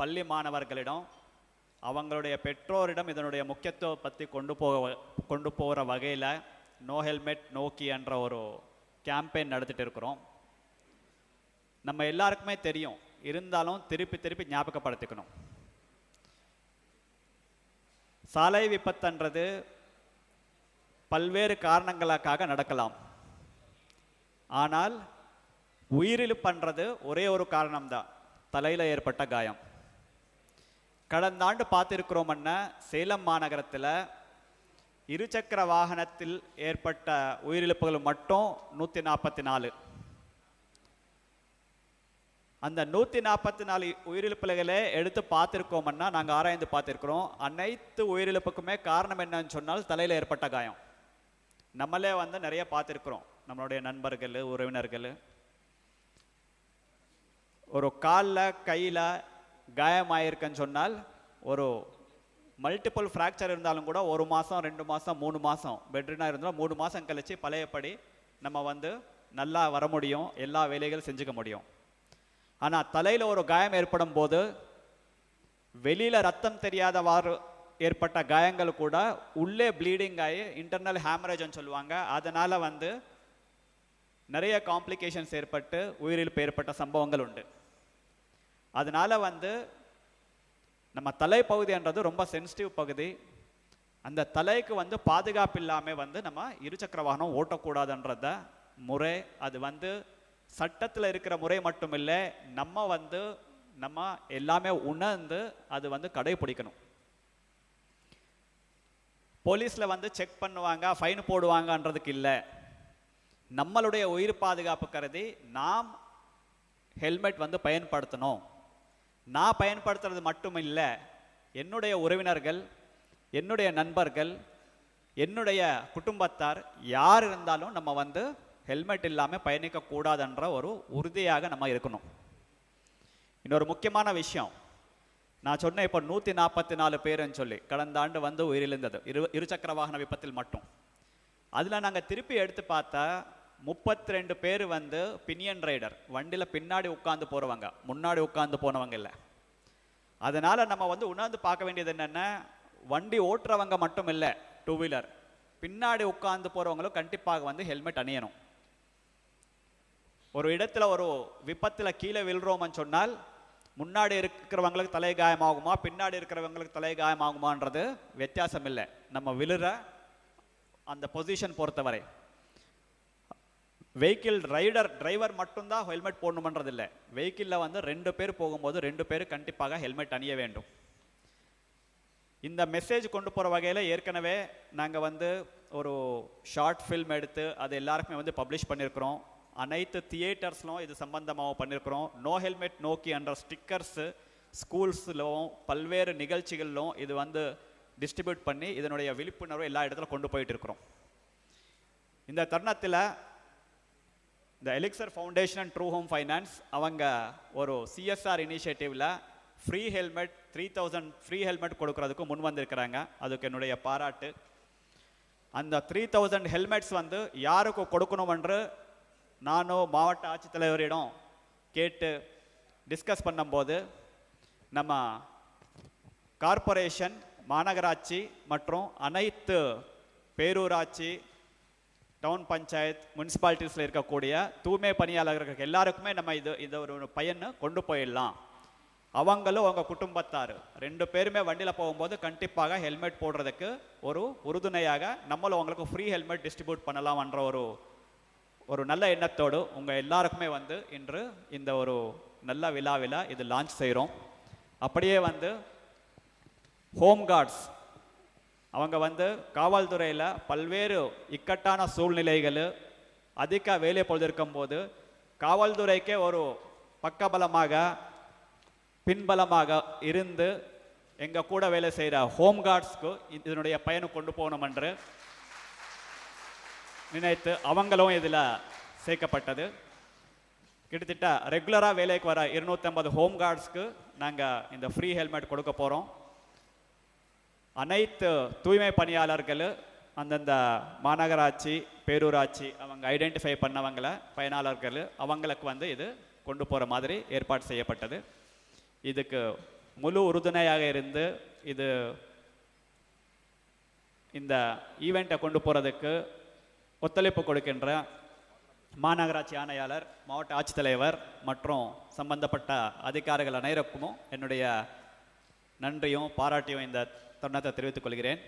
பள்ளி மாணவர்களிடம் அவங்களுடைய பெற்றோரிடம் இதனுடைய முக்கியத்துவம் பற்றி கொண்டு போகிற வகையில் நோ ஹெல்மெட் நோ கீ என்ற ஒரு கேம்பெயின் நடத்திட்டு இருக்கிறோம். நம்ம எல்லாருக்குமே தெரியும், இருந்தாலும் திருப்பி ஞாபகப்படுத்திக்கணும். சாலை விபத்துன்றது பல்வேறு காரணங்களுக்காக நடக்கலாம். ஆனால் உயிரிழப்புன்றது ஒரே ஒரு காரணம்தான், தலையில் ஏற்பட்ட காயம். கடந்த ஆண்டு பார்த்திருக்கிறோம்னா சேலம் மாநகரத்தில் இருசக்கர வாகனத்தில் ஏற்பட்ட உயிரிழப்புகள் மட்டும் 144. அந்த 144 உயிரிழப்புகளை எடுத்து பார்த்துருக்கோம்னா நாங்கள் ஆராய்ந்து பார்த்துருக்குறோம். அனைத்து உயிரிழப்புக்குமே காரணம் என்னன்னு சொன்னால் தலையில் ஏற்பட்ட காயம். நம்மளே நிறைய பார்த்துருக்குறோம். நம்மளுடைய நண்பர்கள், உறவினர்கள் ஒரு காலில் கையில் காயமாயிருக்குன்னு சொன்னால் ஒரு மல்டிபிள் ஃப்ராக்சர் இருந்தாலும் கூட 1 மாதம் 2 மாதம் 3 மாதம் பெட்ரினாக இருந்தாலும் 3 மாதம் கழித்து பழையபடி நம்ம நல்லா வர முடியும், எல்லா வேலைகளும் செஞ்சுக்க முடியும். ஆனால் தலையில் ஒரு காயம் ஏற்படும் போது வெளியில் ரத்தம் தெரியாதவாறு ஏற்பட்ட காயங்கள் கூட உள்ளே ப்ளீடிங் ஆகி இன்டர்னல் ஹேமரேஜ்னு சொல்லுவாங்க. அதனால் நிறைய காம்ப்ளிகேஷன்ஸ் ஏற்பட்டு உயிரிழப்பு ஏற்பட்ட சம்பவங்கள் உண்டு. அதனால் நம்ம தலைப்பகுதின்றது ரொம்ப சென்சிட்டிவ் பகுதி. அந்த தலைக்கு பாதுகாப்பு இல்லாமல் நம்ம இருசக்கர வாகனம் ஓட்டக்கூடாதுன்றத முறை. அது சட்டத்தில் இருக்கிற முறை மட்டும் இல்லை, நம்ம எல்லாமே உணர்ந்து அது கடைபிடிக்கணும். போலீஸில் செக் பண்ணுவாங்க, ஃபைன் போடுவாங்கன்றதுக்கு இல்லை. நம்மளுடைய உயிர் பாதுகாப்பு கருதி நாம் ஹெல்மெட் பயன்படுத்தணும். நான் பயன்படுத்துறது மட்டும் இல்லை, என்னுடைய உறவினர்கள், என்னுடைய நண்பர்கள், என்னுடைய குடும்பத்தார் யார் இருந்தாலும் நம்ம ஹெல்மெட் இல்லாமல் பயணிக்கக்கூடாதுன்ற ஒரு உறுதியாக நம்ம இருக்கணும். இன்னொரு முக்கியமான விஷயம், நான் சொன்னேன் இப்போ 144 பேருன்னு சொல்லி கடந்த ஆண்டு உயிரிழந்தது இருசக்கர வாகன விபத்தில் மட்டும். அதில் நாங்கள் திருப்பி எடுத்து பார்த்தா 32 பேர் பினியன் ரைடர், வண்டியில் பின்னாடி உட்காந்து போகிறவங்க, முன்னாடி உட்காந்து போனவங்க இல்லை. அதனால் நம்ம உணர்ந்து பார்க்க வேண்டியது என்னென்னா, வண்டி ஓட்டுறவங்க மட்டும் இல்லை, 2 வீலர் பின்னாடி உட்காந்து போகிறவங்களும் கண்டிப்பாக ஹெல்மெட் அணியணும். ஒரு இடத்துல ஒரு விபத்தில் கீழே விழுறோம்னு சொன்னால் முன்னாடி இருக்கிறவங்களுக்கு தலை காயமாகுமா, பின்னாடி இருக்கிறவங்களுக்கு தலை காயமாகுமான்றது வித்தியாசம் இல்லை. நம்ம விழுற அந்த பொசிஷன் பொறுத்தவரை வெஹிக்கிள் டிரைவர் மட்டும்தான் ஹெல்மெட் போடணுமன்றது இல்லை. வெஹிக்கிளில் 2 பேர் போகும்போது 2 பேர் கண்டிப்பாக ஹெல்மெட் அணிய வேண்டும். இந்த மெசேஜ் கொண்டு போகிற வகையில் ஏற்கனவே நாங்கள் ஒரு ஷார்ட் ஃபில்ம் எடுத்து அது எல்லாருக்குமே பப்ளிஷ் பண்ணியிருக்கிறோம். அனைத்து தியேட்டர்ஸ்லும் இது சம்பந்தமாக பண்ணியிருக்கிறோம். நோ ஹெல்மெட் நோ கீ என்ற ஸ்டிக்கர்ஸு ஸ்கூல்ஸ்லும் பல்வேறு நிகழ்ச்சிகளிலும் இது டிஸ்ட்ரிபியூட் பண்ணி இதனுடைய விழிப்புணர்வு எல்லா இடத்துல கொண்டு போயிட்டு இருக்கிறோம். இந்த தருணத்தில் இந்த Elixir Foundation and True Home Finance அவங்க ஒரு சிஎஸ்ஆர் இனிஷியேட்டிவில் ஃப்ரீ ஹெல்மெட் 3000 ஃப்ரீ ஹெல்மெட் கொடுக்கறதுக்கு முன் வந்திருக்கிறாங்க. அதுக்கு என்னுடைய பாராட்டு. அந்த 3000 ஹெல்மெட்ஸ் யாருக்கு கொடுக்கணுமென்று நானும் மாவட்ட ஆட்சித்தலைவரிடம் கேட்டு டிஸ்கஸ் பண்ணும்போது நம்ம கார்ப்பரேஷன், மாநகராட்சி மற்றும் அனைத்து பேரூராட்சி, டவுன் பஞ்சாயத், முனிசிபாலிட்டிஸில் இருக்கக்கூடிய தூய்மை பணியாளர்களுக்கு எல்லாருக்குமே நம்ம இது ஒரு பயனை கொண்டு போயிடலாம். அவங்களும் அவங்க குடும்பத்தார் 2 பேருமே வண்டியில் போகும்போது கண்டிப்பாக ஹெல்மெட் போடுறதுக்கு ஒரு உறுதுணையாக நம்மளும் அவங்களுக்கு ஃப்ரீ ஹெல்மெட் டிஸ்ட்ரிபியூட் பண்ணலாம்ன்ற ஒரு நல்ல எண்ணத்தோடு உங்கள் எல்லாருக்குமே இன்று இந்த ஒரு நல்ல விழாவில் இது லான்ச் செய்கிறோம். அப்படியே ஹோம் கார்ட்ஸ் அவங்க காவல்துறையில் பல்வேறு இக்கட்டான சூழ்நிலைகள் அதிக வேலை பொழுது இருக்கும்போது காவல்துறைக்கே ஒரு பக்கபலமாக பின்பலமாக இருந்து எங்கள் கூட வேலை செய்கிற ஹோம் கார்ட்ஸ்க்கு இதனுடைய பயனை கொண்டு போகணும் என்று நினைத்து அவங்களும் இதில் சேர்க்கப்பட்டது. கிட்டத்தட்ட ரெகுலராக வேலைக்கு வர 250 ஹோம் கார்ட்ஸ்க்கு நாங்கள் இந்த ஃப்ரீ ஹெல்மெட் கொடுக்க போகிறோம். அனைத்து தூய்மை பணியாளர்கள் அந்தந்த மாநகராட்சி, பேரூராட்சி அவங்க ஐடென்டிஃபை பண்ணவங்களை பயனாளர்கள் அவங்களுக்கு இது கொண்டு போகிற மாதிரி ஏற்பாடு செய்யப்பட்டது. இதுக்கு முழு உறுதுணையாக இருந்து இந்த ஈவெண்ட்டை கொண்டு போகிறதுக்கு ஒத்துழைப்பு கொடுக்கின்ற மாநகராட்சி ஆணையாளர், மாவட்ட ஆட்சித்தலைவர் மற்றும் சம்பந்தப்பட்ட அதிகாரிகள் அனைவருக்கும் என்னுடைய நன்றியும் பாராட்டியும் இந்த தருணத்தை தெரிவித்துக் கொள்கிறேன்.